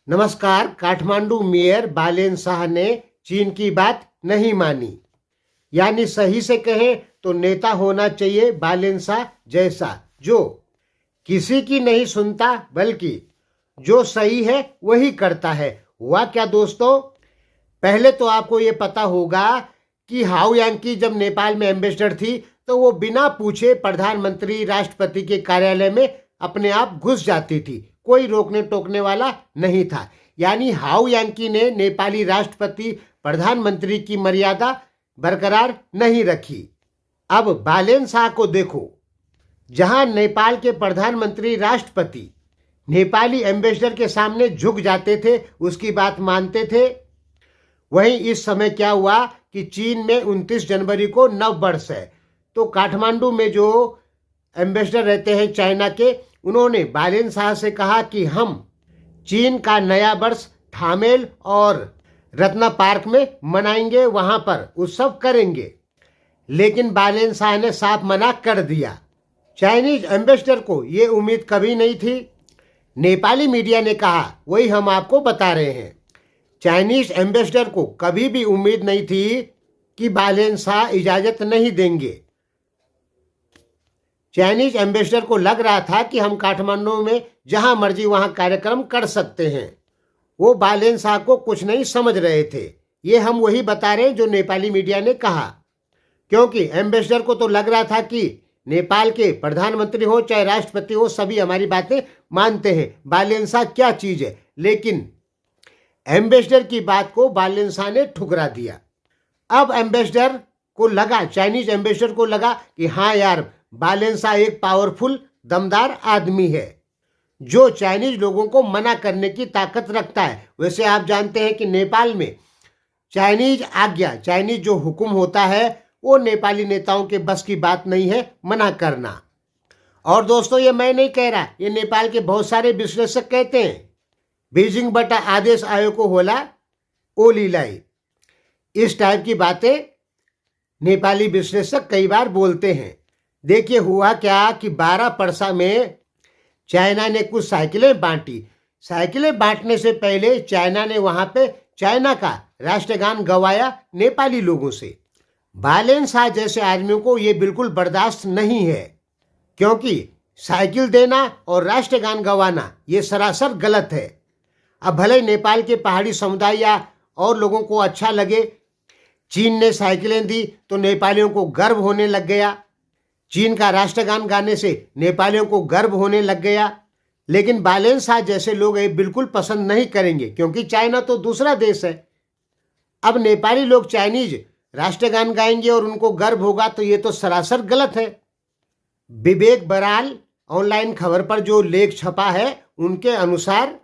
नमस्कार। काठमांडू मेयर बालेन शाह ने चीन की बात नहीं मानी, यानी सही से कहें तो नेता होना चाहिए बालेन शाह जैसा, जो किसी की नहीं सुनता बल्कि जो सही है वही करता है। हुआ क्या दोस्तों, पहले तो आपको ये पता होगा कि हाउ यांकी जब नेपाल में एम्बेसडर थी तो वो बिना पूछे प्रधानमंत्री राष्ट्रपति के कार्यालय में अपने आप घुस जाती थी, कोई रोकने टोकने वाला नहीं था। यानी हाउ यांकी ने नेपाली राष्ट्रपति प्रधानमंत्री की मर्यादा बरकरार नहीं रखी। अब बालेन शाह को देखो, जहां नेपाल के प्रधानमंत्री राष्ट्रपति नेपाली एम्बेसडर के सामने झुक जाते थे, उसकी बात मानते थे, वहीं इस समय क्या हुआ कि चीन में 29 जनवरी को नव वर्ष है, तो काठमांडू में जो एम्बेसडर रहते हैं चाइना के, उन्होंने बालेन शाह से कहा कि हम चीन का नया वर्ष थामेल और रत्ना पार्क में मनाएंगे, वहां पर उत्सव करेंगे। लेकिन बालेन शाह ने साफ मना कर दिया। चाइनीज एम्बेसडर को ये उम्मीद कभी नहीं थी। नेपाली मीडिया ने कहा, वही हम आपको बता रहे हैं, चाइनीज एम्बेसडर को कभी भी उम्मीद नहीं थी कि बालेन शाह इजाजत नहीं देंगे। चाइनीज एम्बेसडर को लग रहा था कि हम काठमांडू में जहां मर्जी वहां कार्यक्रम कर सकते हैं। वो बालेन शाह को कुछ नहीं समझ रहे थे। ये हम वही बता रहे हैं जो नेपाली मीडिया ने कहा, क्योंकि एम्बेसडर को तो लग रहा था कि नेपाल के प्रधानमंत्री हो चाहे राष्ट्रपति हो, सभी हमारी बातें मानते हैं, बालेन शाह क्या चीज है। लेकिन एम्बेसडर की बात को बालेन शाह ने ठुकरा दिया। अब एम्बेसडर को लगा, चाइनीज एम्बेसडर को लगा कि हाँ यार, बालेन शाह एक पावरफुल दमदार आदमी है जो चाइनीज लोगों को मना करने की ताकत रखता है। वैसे आप जानते हैं कि नेपाल में चाइनीज आज्ञा, चाइनीज जो हुक्म होता है, वो नेपाली नेताओं के बस की बात नहीं है मना करना। और दोस्तों, ये मैं नहीं कह रहा, ये नेपाल के बहुत सारे विश्लेषक कहते हैं। बीजिंग बटा आदेश आयो को होला ओ लीलाई, इस टाइप की बातें नेपाली विश्लेषक कई बार बोलते हैं। देखिए हुआ क्या कि 12 परसा में चाइना ने कुछ साइकिलें बांटी। साइकिलें बांटने से पहले चाइना ने वहां पे चाइना का राष्ट्रगान गवाया नेपाली लोगों से। बालेन शाह जैसे आदमियों को ये बिल्कुल बर्दाश्त नहीं है, क्योंकि साइकिल देना और राष्ट्रगान गवाना ये सरासर गलत है। अब भले नेपाल के पहाड़ी समुदाय या और लोगों को अच्छा लगे, चीन ने साइकिलें दी तो नेपालियों को गर्व होने लग गया, चीन का राष्ट्रगान गाने से नेपालियों को गर्व होने लग गया। लेकिन बालेन शाह जैसे लोग ये बिल्कुल पसंद नहीं करेंगे, क्योंकि चाइना तो दूसरा देश है। अब नेपाली लोग चाइनीज राष्ट्रगान गाएंगे और उनको गर्व होगा, तो ये तो सरासर गलत है। विवेक बराल ऑनलाइन खबर पर जो लेख छपा है, उनके अनुसार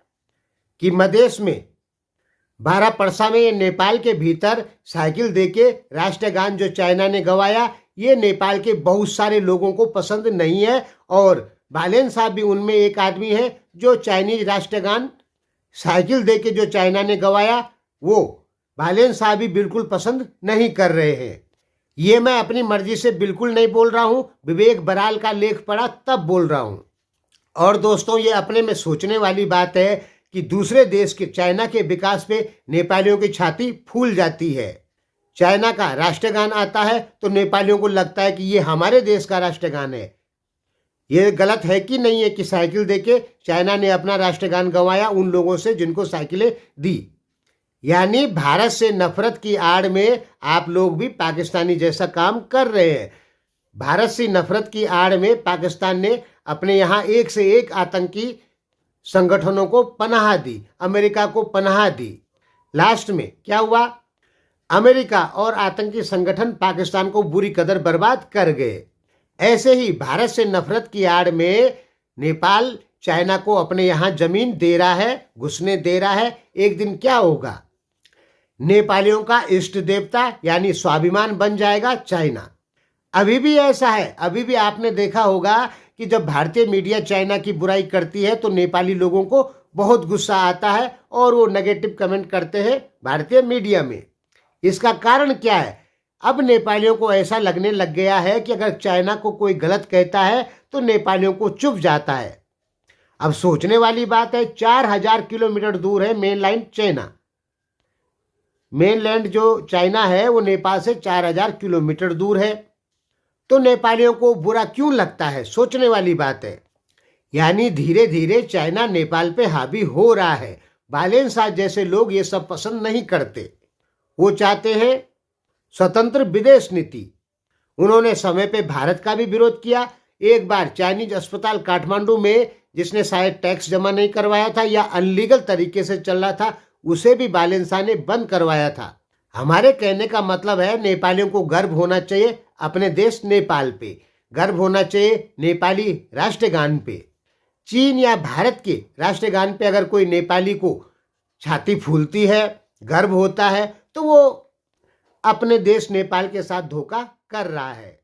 कि मधेश में 12 परसा में ये नेपाल के भीतर साइकिल देके राष्ट्रगान जो चाइना ने गवाया, ये नेपाल के बहुत सारे लोगों को पसंद नहीं है। और बालेन शाह भी उनमें एक आदमी है जो चाइनीज राष्ट्रगान साइकिल देके जो चाइना ने गवाया, वो बालेन शाह भी बिल्कुल पसंद नहीं कर रहे हैं। ये मैं अपनी मर्जी से बिल्कुल नहीं बोल रहा हूँ, विवेक बराल का लेख पढ़ा तब बोल रहा हूँ। और दोस्तों, ये अपने में सोचने वाली बात है कि दूसरे देश के चाइना के विकास पे नेपालियों की छाती फूल जाती है। चाइना का राष्ट्रगान आता है तो नेपालियों को लगता है कि ये हमारे देश का राष्ट्रगान है। ये गलत है कि नहीं है कि साइकिल देके चाइना ने अपना राष्ट्रगान गंवाया उन लोगों से जिनको साइकिलें दी। यानी भारत से नफरत की आड़ में आप लोग भी पाकिस्तानी जैसा काम कर रहे हैं। भारत से नफरत की आड़ में पाकिस्तान ने अपने यहाँ एक से एक आतंकी संगठनों को पनाह दी, अमेरिका को पनाह दी। लास्ट में क्या हुआ, अमेरिका और आतंकी संगठन पाकिस्तान को बुरी कदर बर्बाद कर गए। ऐसे ही भारत से नफरत की आड़ में नेपाल चाइना को अपने यहाँ जमीन दे रहा है, घुसने दे रहा है। एक दिन क्या होगा, नेपालियों का इष्ट देवता यानी स्वाभिमान बन जाएगा चाइना। अभी भी ऐसा है, अभी भी आपने देखा होगा कि जब भारतीय मीडिया चाइना की बुराई करती है तो नेपाली लोगों को बहुत गुस्सा आता है और वो नेगेटिव कमेंट करते हैं भारतीय मीडिया में। इसका कारण क्या है, अब नेपालियों को ऐसा लगने लग गया है कि अगर चाइना को कोई गलत कहता है तो नेपालियों को चुभ जाता है। अब सोचने वाली बात है, 4000 किलोमीटर दूर है मेनलैंड चाइना। मेनलैंड जो चाइना है वो नेपाल से 4000 किलोमीटर दूर है। तो नेपालियों को बुरा क्यों लगता है, सोचने वाली बात है। यानी धीरे धीरे चाइना नेपाल पे हावी हो रहा है। बालेन शाह जैसे लोग ये सब पसंद नहीं करते। वो चाहते हैं स्वतंत्र विदेश नीति। उन्होंने समय पे भारत का भी विरोध किया। एक बार चाइनीज अस्पताल काठमांडू में, जिसने शायद टैक्स जमा नहीं करवाया था या अनलीगल तरीके से चल रहा था, उसे भी बालेन शाह ने बंद करवाया था। हमारे कहने का मतलब है, नेपालियों को गर्व होना चाहिए अपने देश नेपाल पे, गर्व होना चाहिए नेपाली राष्ट्रगान पे। चीन या भारत के राष्ट्रगान पे अगर कोई नेपाली को छाती फूलती है, गर्व होता है, तो वो अपने देश नेपाल के साथ धोखा कर रहा है।